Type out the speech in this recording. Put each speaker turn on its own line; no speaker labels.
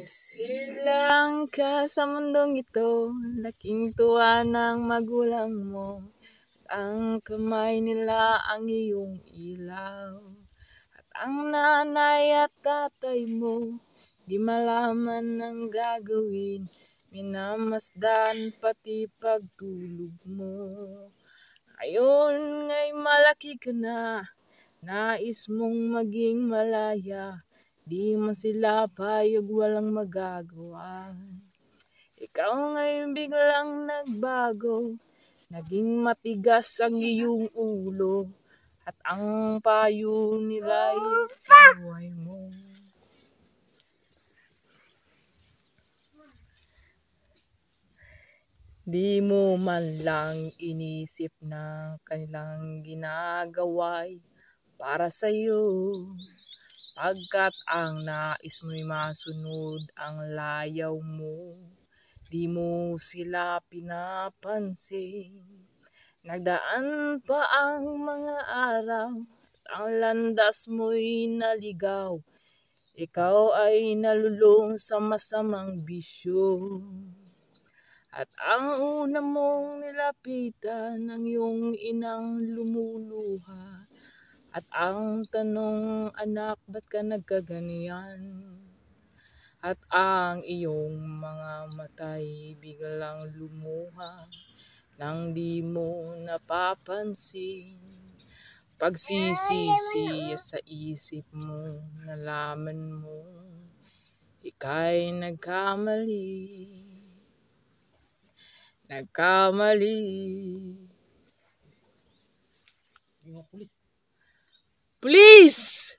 Silang ka sa mundong ito, laking tuwa ng magulang mo. Ang kamay nila ang iyong ilaw. At ang nanay at tatay mo, di malaman ang gagawin. Minamasdan pati pagtulog mo. Ngayon nga'y malaki ka na, nais mong maging malaya. Di man sila payag, walang magagawa. Ikaw ngayon biglang nagbago, naging matigas ang iyong ulo, at ang payo nila'y sinuway mo. Di mo man lang inisip na kanilang ginagawa'y para sa'yo. Pagkat ang nais mo'y masunod ang layaw mo, di mo sila pinapansin. Nagdaan pa ang mga araw, ang landas mo'y naligaw. Ikaw ay nalulung sa masamang bisyo. At ang una mong nilapitan ng iyong inang lumuluha. At ang tanong, anak, ba't ka nagkaganyan? At ang iyong mga mata'y biglang lumuha nang di mo napapansin. Pagsisisi sa isip mo, nalaman mo, ika'y nagkamali. Pulis!